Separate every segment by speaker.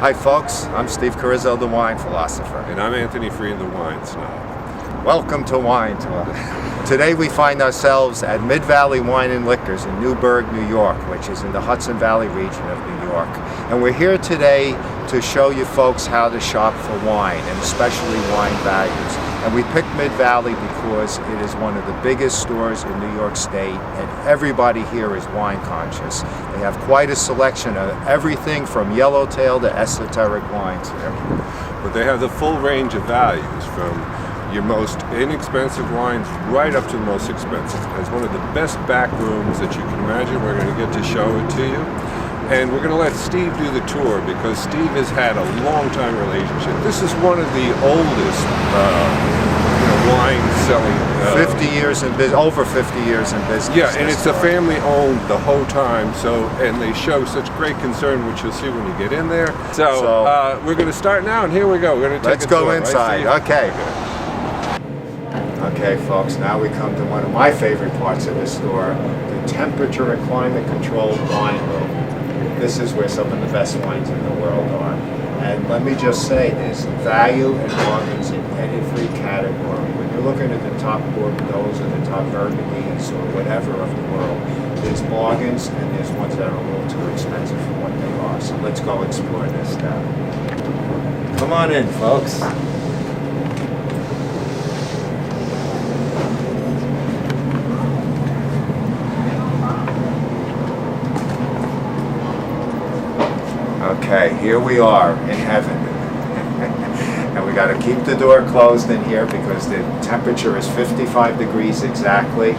Speaker 1: Hi folks, I'm Steve Carrizzo, the Wine Philosopher.
Speaker 2: And I'm Anthony Freed, the Wine Snob.
Speaker 1: Welcome to Wine Talk. Today we find ourselves at Mid-Valley Wine and Liquors in Newburgh, New York, which is in the Hudson Valley region of New York. And we're here today to show you folks how to shop for wine, and especially wine values. And we picked Mid-Valley because it is one of the biggest stores in New York State, and everybody here is wine conscious. They have quite a selection of everything from yellowtail to esoteric wines here.
Speaker 2: But they have the full range of values, from your most inexpensive wines right up to the most expensive. It's one of the best back rooms that you can imagine. We're going to get to show it to you. And we're going to let Steve do the tour because Steve has had a long-time relationship. This is one of the oldest wine selling.
Speaker 1: 50 years in business, over 50 years in business.
Speaker 2: Yeah, and it's a family-owned the whole time. So, and they show such great concern, which you'll see when you get in there. So we're going to start now, and here we go. We're going to take
Speaker 1: let's go inside.
Speaker 2: Right,
Speaker 1: okay. Okay, folks. Now we come to one of my favorite parts of the store: the temperature and climate controlled wine room. This is where some of the best wines in the world are. And let me just say, there's value and bargains in every category. When you're looking at the top Bordeaux's or the top Burgundies or whatever of the world, there's bargains and there's ones that are a little too expensive for what they are. So let's go explore this now. Come on in, folks. Okay, here we are in heaven. And we got to keep the door closed in here because the temperature is 55 degrees exactly,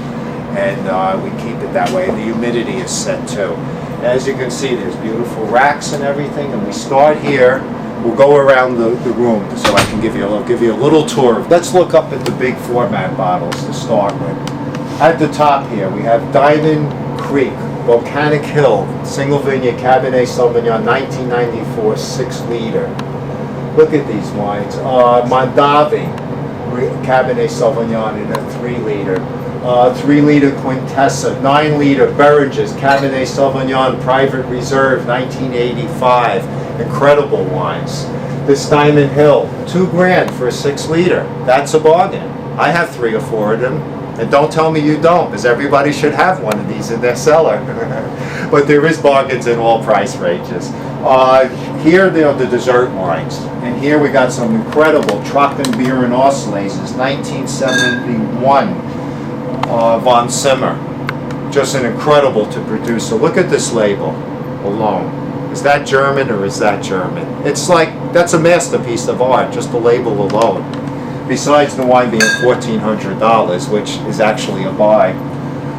Speaker 1: and we keep it that way, and the humidity is set too. As you can see, there's beautiful racks and everything, and we start here. We'll go around the room so I can give you a little tour. Let's look up at the big format bottles to start with. At the top here, we have Diamond Creek Volcanic Hill Single Vineyard Cabernet Sauvignon 1994 6 liter. Look at these wines. Mondavi Cabernet Sauvignon in a 3 liter. 3 liter Quintessa, 9 liter Beringes Cabernet Sauvignon Private Reserve 1985. Incredible wines. This Diamond Hill, $2,000 for a 6 liter. That's a bargain. I have 3 or 4 of them. And don't tell me you don't, because everybody should have one of these in their cellar. But there is bargains in all price ranges. Here they are the dessert wines. And here we got some incredible Trockenbeer and Ausleyses, 1971 Von Simmer. Just an incredible to produce. So look at this label alone. Is that German or is that German? It's like, that's a masterpiece of art, just the label alone. Besides the wine being $1,400, which is actually a buy.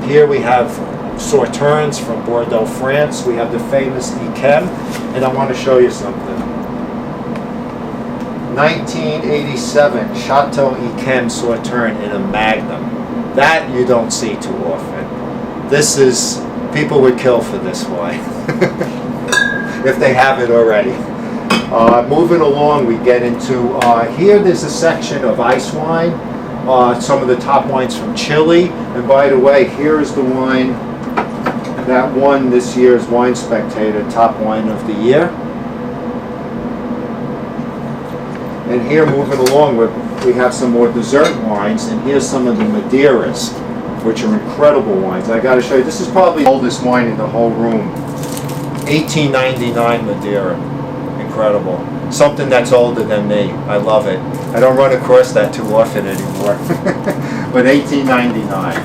Speaker 1: Here we have Sauternes from Bordeaux, France. We have the famous Yquem, and I want to show you something. 1987 Chateau Yquem Sauternes in a Magnum. That you don't see too often. This is, people would kill for this wine if they haven't already. Moving along, we get into, here there's a section of ice wine, some of the top wines from Chile, and by the way, here is the wine that won this year's Wine Spectator Top Wine of the Year. And here, moving along, we have some more dessert wines, and here's some of the Madeiras, which are incredible wines. I gotta show you, this is probably the oldest wine in the whole room. 1899 Madeira. Incredible. Something that's older than me. I love it. I don't run across that too often anymore. But 1899,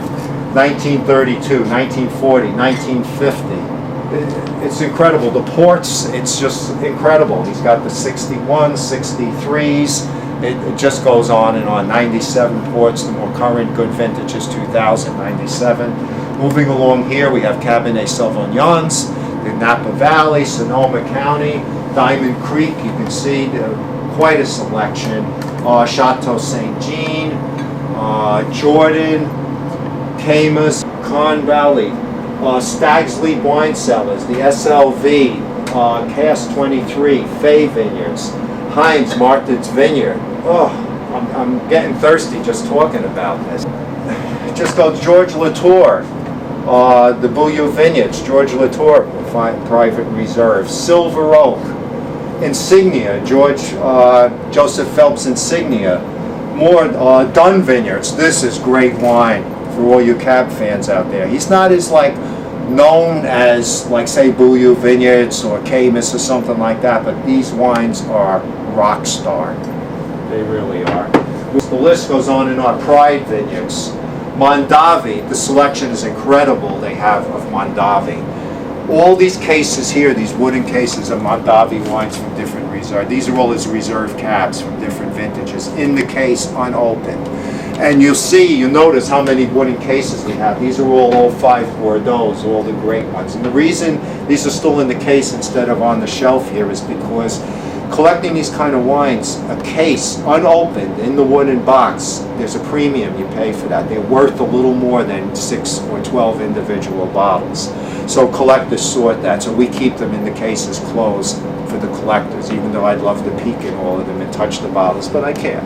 Speaker 1: 1932, 1940, 1950. It's incredible. The ports, it's just incredible. He's got the 61, 63s. It just goes on and on. 97 ports. The more current good vintage is 2000, 97. Moving along here, we have Cabernet Sauvignons, the Napa Valley, Sonoma County, Diamond Creek, you can see quite a selection. Chateau St. Jean, Jordan, Camus, Con Valley, Stag's Leap Wine Cellars, the SLV, Cask 23, Fay Vineyards, Heinz Martin's Vineyard. Oh, I'm getting thirsty just talking about this. Just go George Latour, the Beaulieu Vineyards, George Latour Private Reserve, Silver Oak, insignia, Joseph Phelps insignia. More Dunn Vineyards. This is great wine for all you cab fans out there. He's not as like known as like say Beaulieu Vineyards or Camus or something like that, but these wines are rock star. They really are. The list goes on and on. Pride Vineyards, Mondavi. The selection is incredible they have of Mondavi. All these cases here, these wooden cases of Mondavi wines from different reserve. These are all his reserve cabs from different vintages in the case unopened. And you'll notice how many wooden cases we have. These are all 05 Bordeaux, all the great ones. And the reason these are still in the case instead of on the shelf here is because collecting these kind of wines, a case unopened in the wooden box, there's a premium you pay for that. They're worth a little more than 6 or 12 individual bottles. So collectors sort that, so we keep them in the cases closed for the collectors, even though I'd love to peek in all of them and touch the bottles, but I can't.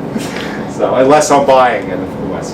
Speaker 1: So unless I'm buying it, of course.